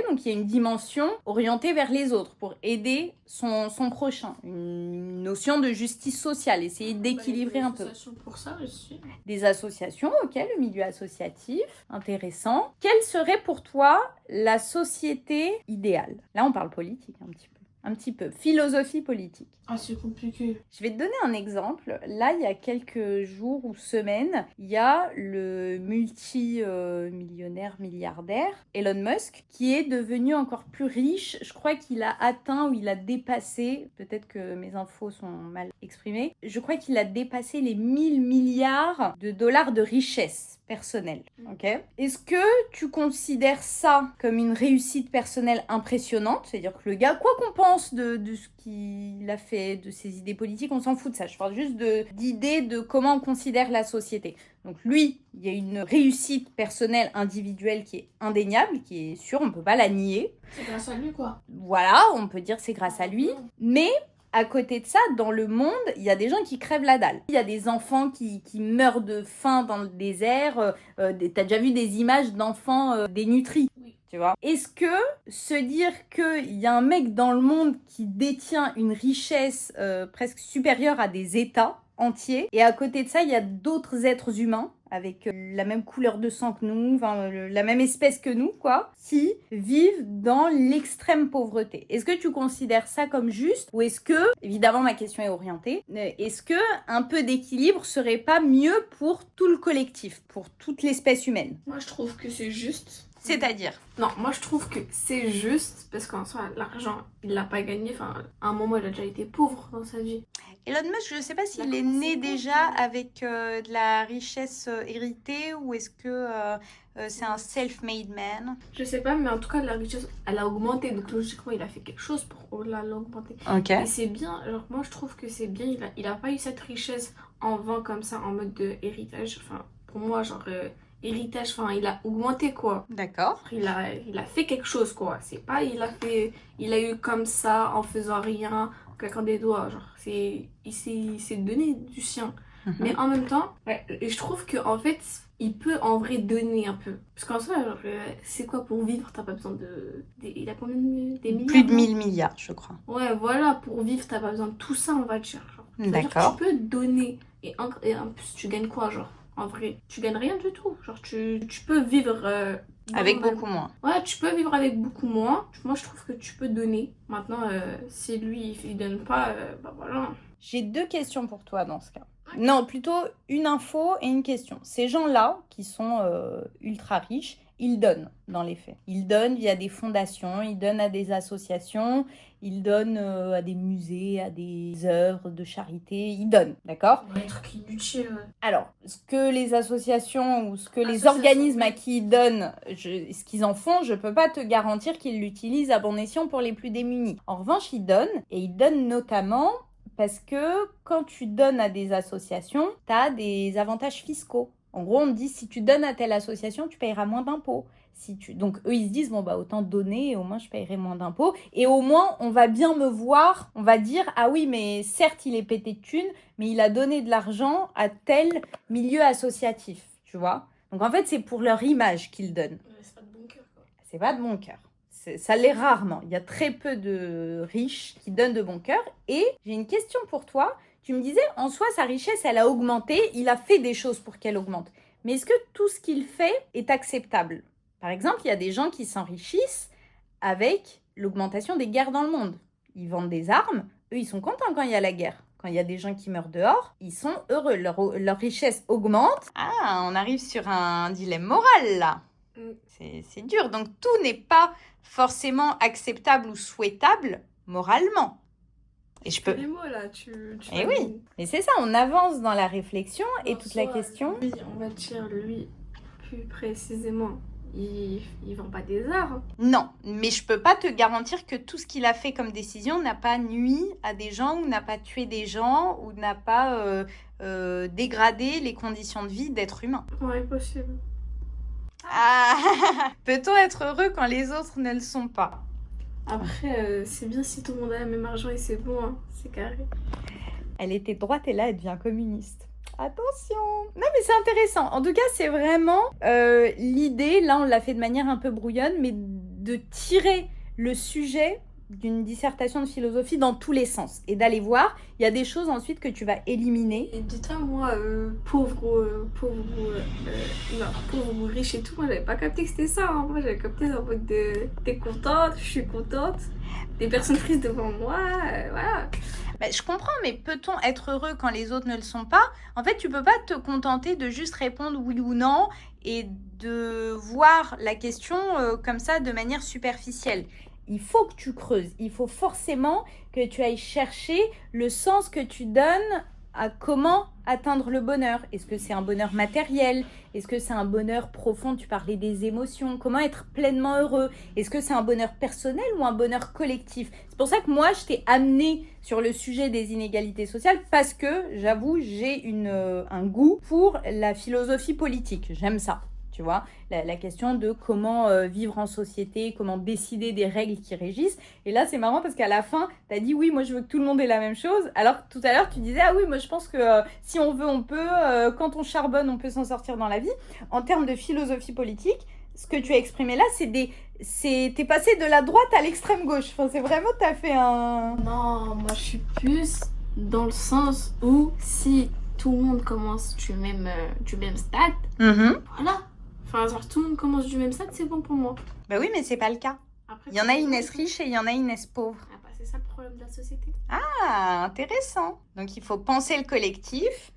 donc il y a une dimension orientée vers les autres pour aider son prochain. Une notion de justice sociale, essayer d'équilibrer un peu. Pour ça aussi. Des associations, ok, le milieu associatif, intéressant. Quelle serait pour toi la société idéale? Là, on parle politique un petit peu, philosophie politique. Ah, c'est compliqué. Je vais te donner un exemple. Là, il y a quelques jours ou semaines, il y a le multimillionnaire, milliardaire Elon Musk qui est devenu encore plus riche. Je crois qu'il a atteint ou il a dépassé, peut-être que mes infos sont mal exprimées, je crois qu'il a dépassé les 1000 milliards de dollars de richesse personnelle. Okay. Est-ce que tu considères ça comme une réussite personnelle impressionnante? C'est-à-dire que le gars, quoi qu'on pense de ce qu'il a fait, de ses idées politiques, on s'en fout de ça. Je parle juste d'idées de comment on considère la société. Donc lui, il y a une réussite personnelle individuelle qui est indéniable, qui est sûre, on ne peut pas la nier. C'est grâce à lui, quoi. Voilà, on peut dire c'est grâce à lui. Mais à côté de ça, dans le monde, il y a des gens qui crèvent la dalle. Il y a des enfants qui meurent de faim dans le désert. T'as déjà vu des images d'enfants dénutris, oui. Tu vois. Est-ce que se dire qu'il y a un mec dans le monde qui détient une richesse presque supérieure à des États entiers, et à côté de ça, il y a d'autres êtres humains avec la même couleur de sang que nous, la même espèce que nous, quoi, qui vivent dans l'extrême pauvreté. Est-ce que tu considères ça comme juste? Ou est-ce que, évidemment ma question est orientée, est-ce que un peu d'équilibre serait pas mieux pour tout le collectif, pour toute l'espèce humaine? Moi, je trouve que c'est juste. C'est-à-dire? Non, moi je trouve que c'est juste parce qu'en soi, l'argent, il l'a pas gagné. Enfin, à un moment, il a déjà été pauvre dans sa vie. Elon Musk, je ne sais pas s'il Il a est commencé né pauvre, déjà avec de la richesse héritée ou est-ce que c'est un self-made man? Je sais pas, mais en tout cas, la richesse, elle a augmenté. Donc logiquement, il a fait quelque chose pour l'augmenter. Ok. Et c'est bien, genre moi je trouve que c'est bien. Il a pas eu cette richesse en vain comme ça, en mode de héritage. Enfin, pour moi, genre. Héritage, enfin il a augmenté quoi. D'accord. Il a fait quelque chose quoi. C'est pas il a eu comme ça en faisant rien, en claquant des doigts. Genre il s'est donné du sien. Mais en même temps, ouais, je trouve que en fait il peut en vrai donner un peu. Parce qu'en soi, genre, c'est quoi pour vivre? T'as pas besoin il a combien des milliards? Plus de non 1000 milliards, je crois. Ouais, voilà, pour vivre, t'as pas besoin de tout ça, on va dire. Genre. C'est-à-dire que D'accord. tu peux donner. Et en plus, tu gagnes quoi, genre? En vrai, tu gagnes rien du tout. Genre, tu peux vivre... Avec normal. beaucoup moins. Ouais, tu peux vivre avec beaucoup moins. Moi, je trouve que tu peux donner. Maintenant, si lui, il donne pas, bah voilà. J'ai 2 questions pour toi dans ce cas. Non, plutôt une info et une question. Ces gens-là, qui sont ultra riches, ils donnent dans les faits. Ils donnent via des fondations, ils donnent à des associations, ils donnent à des musées, à des œuvres de charité, ils donnent, d'accord? Un truc inutile. Alors, ce que les associations ou ce que les Associations, organismes à oui. qui ils donnent, ce qu'ils en font, je peux pas te garantir qu'ils l'utilisent à bon escient pour les plus démunis. En revanche, ils donnent, et ils donnent notamment parce que quand tu donnes à des associations, tu as des avantages fiscaux. En gros, on te dit, si tu donnes à telle association, tu payeras moins d'impôts. Donc, eux, ils se disent, bon, bah, autant donner, et au moins, je paierai moins d'impôts. Et au moins, on va bien me voir, on va dire, ah oui, mais certes, il est pété de thunes, mais il a donné de l'argent à tel milieu associatif, tu vois. Donc, en fait, c'est pour leur image qu'ils donnent. C'est pas de bon cœur, quoi. C'est pas de bon cœur. Ça l'est rarement. Il y a très peu de riches qui donnent de bon cœur. Et j'ai une question pour toi. Tu me disais, en soi, sa richesse, elle a augmenté. Il a fait des choses pour qu'elle augmente. Mais est-ce que tout ce qu'il fait est acceptable? Par exemple, il y a des gens qui s'enrichissent avec l'augmentation des guerres dans le monde. Ils vendent des armes. Eux, ils sont contents quand il y a la guerre. Quand il y a des gens qui meurent dehors, ils sont heureux. Leur richesse augmente. Ah, on arrive sur un dilemme moral, là. C'est dur. Donc, tout n'est pas forcément acceptable ou souhaitable moralement. Et je peux... Les mots, là, Eh oui, mais c'est ça, on avance dans la réflexion et toute la soit, question... Lui, on va dire, lui, plus précisément, il vend pas des armes. Non, mais je peux pas te garantir que tout ce qu'il a fait comme décision n'a pas nui à des gens ou n'a pas tué des gens ou n'a pas dégradé les conditions de vie d'êtres humains. Ouais, possible. Ah, peut-on être heureux quand les autres ne le sont pas? Après, c'est bien si tout le monde a le même argent et c'est bon, hein. C'est carré. Elle était droite et là, elle devient communiste. Attention! Non, mais c'est intéressant. En tout cas, c'est vraiment l'idée, là, on l'a fait de manière un peu brouillonne, mais de tirer le sujet d'une dissertation de philosophie dans tous les sens et d'aller voir, il y a des choses ensuite que tu vas éliminer. Et dis-toi, moi, pauvre ou riche et tout, moi, j'avais pas capté que c'était ça. Hein. Moi, j'avais capté en mode de t'es contente, je suis contente, des personnes prises devant moi, voilà. Bah, je comprends, mais peut-on être heureux quand les autres ne le sont pas? En fait, tu peux pas te contenter de juste répondre oui ou non et de voir la question comme ça de manière superficielle. Il faut que tu creuses, il faut forcément que tu ailles chercher le sens que tu donnes à comment atteindre le bonheur. Est-ce que c'est un bonheur matériel? Est-ce que c'est un bonheur profond? Tu parlais des émotions. Comment être pleinement heureux? Est-ce que c'est un bonheur personnel ou un bonheur collectif? C'est pour ça que moi, je t'ai amenée sur le sujet des inégalités sociales parce que, j'avoue, j'ai un goût pour la philosophie politique. J'aime ça. Tu vois, la question de comment vivre en société, comment décider des règles qui régissent. Et là, c'est marrant parce qu'à la fin, tu as dit oui, moi je veux que tout le monde ait la même chose. Alors que tout à l'heure, tu disais ah oui, moi je pense que si on veut, on peut. Quand on charbonne, on peut s'en sortir dans la vie. En termes de philosophie politique, ce que tu as exprimé là, t'es passé de la droite à l'extrême gauche. Enfin, c'est vraiment, t'as fait un... Non, moi je suis plus dans le sens où si tout le monde commence du même stade, voilà. Enfin, genre, tout le monde commence du même stade, c'est bon pour moi. Bah oui, mais c'est pas le cas. Après, Il y en a qui naissent riches et il y en a qui naissent pauvres. Ah bah, c'est ça le problème de la société. Ah, intéressant. Donc, il faut penser le collectif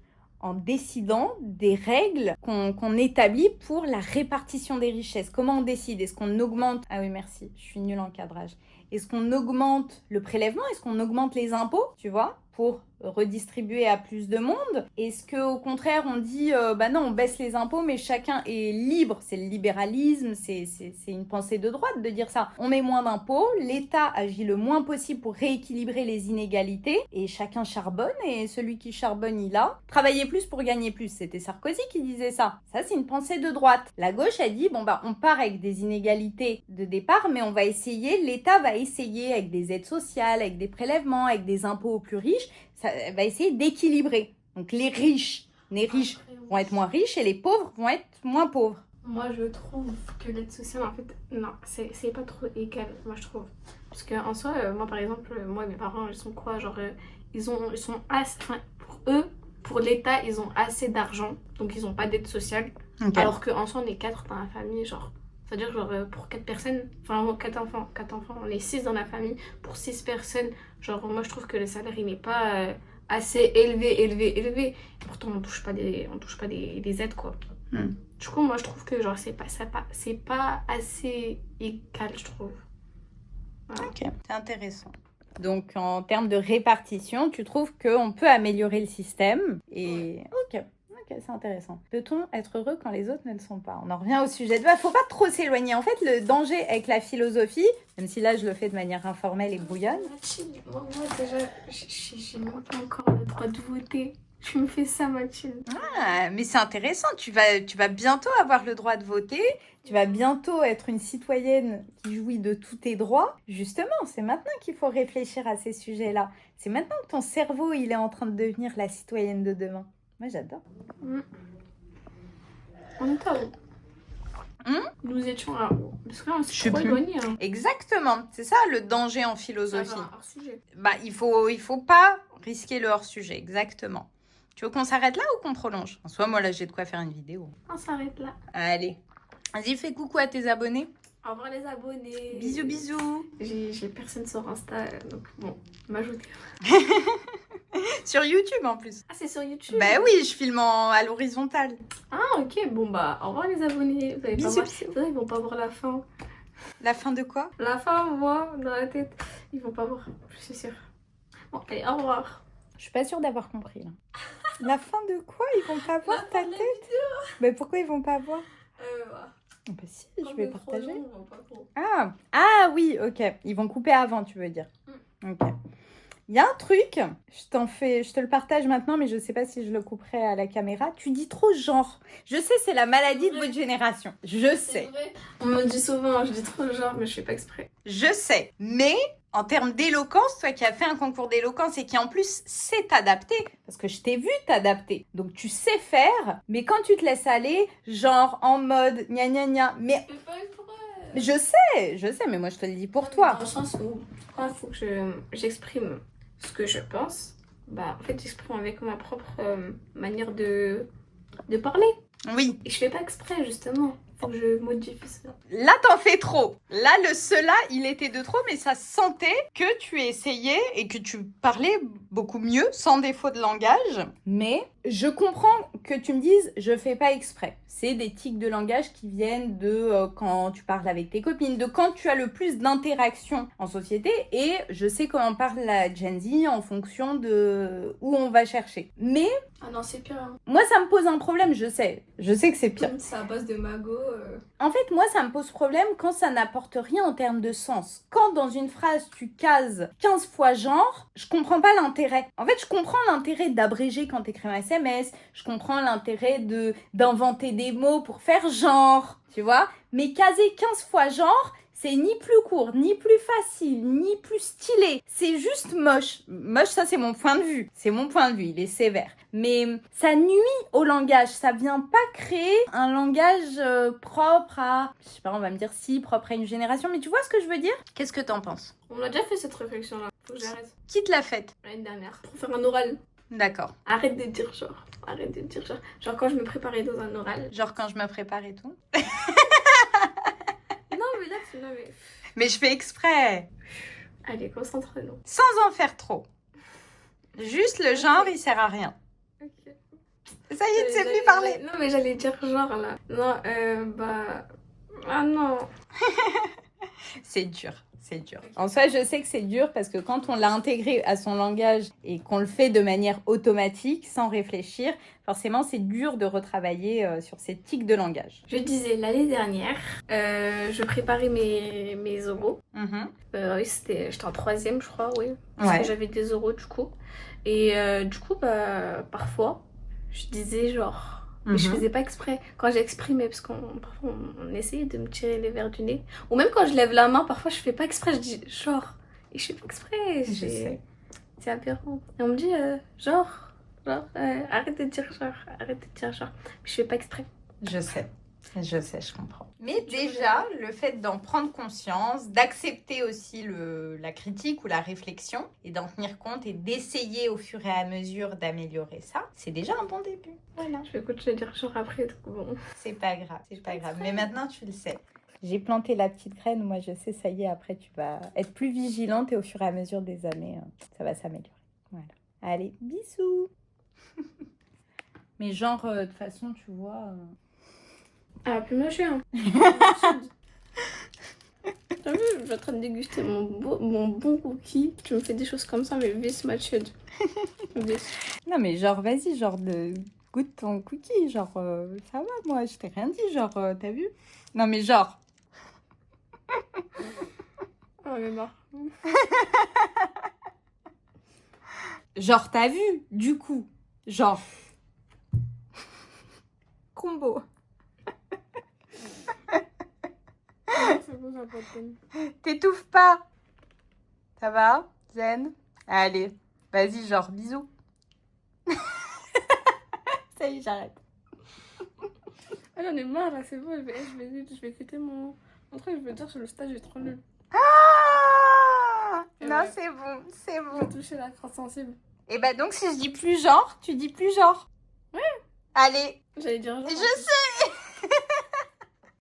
en décidant des règles qu'on établit pour la répartition des richesses. Comment on décide? Est-ce qu'on augmente... Ah oui, merci, je suis nulle en cadrage. Est-ce qu'on augmente le prélèvement? Est-ce qu'on augmente les impôts, tu vois, pour redistribuer à plus de monde? Est-ce qu'au contraire, on dit, non, on baisse les impôts, mais chacun est libre? C'est le libéralisme, c'est une pensée de droite de dire ça. On met moins d'impôts, l'État agit le moins possible pour rééquilibrer les inégalités, et chacun charbonne, et celui qui charbonne, il a. Travailler plus pour gagner plus, c'était Sarkozy qui disait ça. Ça, c'est une pensée de droite. La gauche a dit, on part avec des inégalités de départ, mais on va essayer, l'État va essayer avec des aides sociales, avec des prélèvements, avec des impôts aux plus riches, ça va essayer d'équilibrer. Donc les riches vont être moins riches et les pauvres vont être moins pauvres. Moi, je trouve que l'aide sociale, en fait, non, c'est pas trop égal, moi, je trouve. Parce qu'en soi, moi, par exemple, moi, mes parents, ils sont quoi? Genre, ils sont assez... Enfin, pour eux, pour l'État, ils ont assez d'argent. Donc, ils ont pas d'aide sociale. Okay. Alors qu'en soi, on est 4 dans la famille, genre... C'est-à-dire, genre, pour 4 personnes... Enfin, 4 enfants, on est 6 dans la famille. Pour 6 personnes, genre, moi, je trouve que le salaire, il n'est pas assez élevé. Pourtant, on touche pas des aides, quoi. Du coup, moi, je trouve que genre c'est pas assez égal, je trouve. Voilà. Ok, c'est intéressant. Donc, en termes de répartition, tu trouves qu'on peut améliorer le système et... Ok, c'est intéressant. Peut-on être heureux quand les autres ne le sont pas? On en revient au sujet de... Faut pas trop s'éloigner. En fait, le danger avec la philosophie, même si là, je le fais de manière informelle et brouillonne... Moi déjà, j'ai même pas encore le droit de voter. Tu me fais ça, Mathilde. Ah, mais c'est intéressant. Tu vas bientôt avoir le droit de voter. Tu vas bientôt être une citoyenne qui jouit de tous tes droits. Justement, c'est maintenant qu'il faut réfléchir à ces sujets-là. C'est maintenant que ton cerveau, il est en train de devenir la citoyenne de demain. Moi, j'adore. On était où? Nous étions à... Parce que là, on s'est trop éloigné. Hein. Exactement. C'est ça, le danger en philosophie. Il faut pas risquer le hors-sujet. Exactement. Tu veux qu'on s'arrête là ou qu'on prolonge? En soi, moi, là, j'ai de quoi faire une vidéo. On s'arrête là. Allez. Vas-y, fais coucou à tes abonnés. Au revoir les abonnés. Bisous, bisous. J'ai personne sur Insta, donc bon, m'ajouter. Sur YouTube, en plus. Ah, c'est sur YouTube? Bah oui, je filme à l'horizontale. Ah, ok. Bon, au revoir les abonnés. Vous allez bisous, pas bisous. Voir... Ils vont pas voir la fin. La fin de quoi? La fin, moi, dans la tête. Ils vont pas voir, je suis sûre. Bon, allez, au revoir. Je suis pas sûre d'avoir compris, là. La fin de quoi? Ils vont pas voir ta tête? Mais pourquoi ils vont pas voir? Bah si, je vais partager. Ah oui, ok. Ils vont couper avant, tu veux dire. Ok. Il y a un truc, je te le partage maintenant, mais je sais pas si je le couperai à la caméra. Tu dis trop genre. Je sais, c'est la maladie de votre génération. Je sais. Vrai. On me dit souvent, je dis trop genre, mais je fais pas exprès. Je sais, mais en termes d'éloquence, toi qui as fait un concours d'éloquence et qui en plus sait t'adapter, parce que je t'ai vu t'adapter, donc tu sais faire, mais quand tu te laisses aller, genre en mode gna gna gna, mais... Je sais, mais moi je te le dis pour toi. Dans le sens où, il faut que j'exprime ce que je pense, en fait j'exprime avec ma propre manière de parler. Oui. Et je fais pas exprès, justement. Faut que je modifie ça. Là, t'en fais trop. Là, cela, il était de trop, mais ça sentait que tu essayais et que tu parlais beaucoup mieux, sans défaut de langage. Mais je comprends que tu me dises, je fais pas exprès. C'est des tics de langage qui viennent de quand tu parles avec tes copines, de quand tu as le plus d'interactions en société. Et je sais comment parle la Gen Z en fonction de où on va chercher. Mais... Ah non, c'est pire. Hein. Moi, ça me pose un problème, je sais. Je sais que c'est pire. C'est à base de magot. En fait, moi, ça me pose problème quand ça n'apporte rien en termes de sens. Quand dans une phrase, tu cases 15 fois genre, je comprends pas l'intérêt. En fait, je comprends l'intérêt d'abréger quand t'écris un SMS. Je comprends l'intérêt d'inventer des mots pour faire genre, tu vois. Mais caser 15 fois genre... C'est ni plus court, ni plus facile, ni plus stylé. C'est juste moche. Moche, ça, c'est mon point de vue. C'est mon point de vue, il est sévère. Mais ça nuit au langage. Ça vient pas créer un langage propre à... Je sais pas, on va me dire si, propre à une génération. Mais tu vois ce que je veux dire? Qu'est-ce que t'en penses? On a déjà fait cette réflexion-là. Faut que j'arrête. Qui te l'a faite? L'année dernière. Pour faire un oral. D'accord. Arrête de dire genre. Arrête de dire genre. Genre quand je me préparais dans un oral. Genre quand je me prépare et tout. Mais je fais exprès. Allez, concentre-nous. Sans en faire trop. Juste le genre, il sert à rien. Ok. Ça y est, tu sais plus parler. Non, mais j'allais dire genre là. Non, ah non. C'est dur, c'est dur. En soi, je sais que c'est dur parce que quand on l'a intégré à son langage et qu'on le fait de manière automatique, sans réfléchir, forcément, c'est dur de retravailler sur ces tics de langage. Je disais l'année dernière, je préparais mes oraux. Oui, j'étais en 3e, je crois, oui. Parce que j'avais des oraux du coup. Et du coup, parfois, je disais genre. Mais je faisais pas exprès. Quand j'exprimais, parce parfois on essayait de me tirer les verres du nez. Ou même quand je lève la main, parfois je fais pas exprès, je dis genre. Et je fais pas exprès. Je sais. C'est aberrant. Et on me dit genre, arrête de dire genre, arrête de dire genre. Mais je fais pas exprès. Je sais, je comprends. Mais déjà, le fait d'en prendre conscience, d'accepter aussi la critique ou la réflexion et d'en tenir compte et d'essayer au fur et à mesure d'améliorer ça, c'est déjà un bon début. Voilà. Je vais continuer à dire genre après, donc bon. C'est pas grave, c'est pas grave. Mais maintenant, tu le sais. J'ai planté la petite graine, moi je sais, ça y est, après tu vas être plus vigilante et au fur et à mesure des années, ça va s'améliorer. Voilà. Allez, bisous. Mais genre, de toute façon, tu vois... Ah, plus moché, hein. T'as vu, je suis en train de déguster mon bon cookie. Tu me fais des choses comme ça, mais vis ma chud. Non, mais genre, vas-y, genre, goûte ton cookie. Genre, ça va, moi, je t'ai rien dit. Genre, t'as vu? Non, mais genre. Oh, mais marre. Genre, t'as vu? Du coup, genre. Combo. T'étouffes pas. Ça va? Zen? Allez, vas-y, genre, bisous. Ça y est, j'arrête. Ah, j'en ai marre, là, c'est bon, je vais quitter mon truc, je veux dire, sur le stage, j'ai trop nul. Ah non, ouais. c'est bon, c'est bon. J'ai touché la crosse sensible. Et bah donc, si je dis plus genre, tu dis plus genre. Ouais. Allez. J'allais dire genre. Je sais.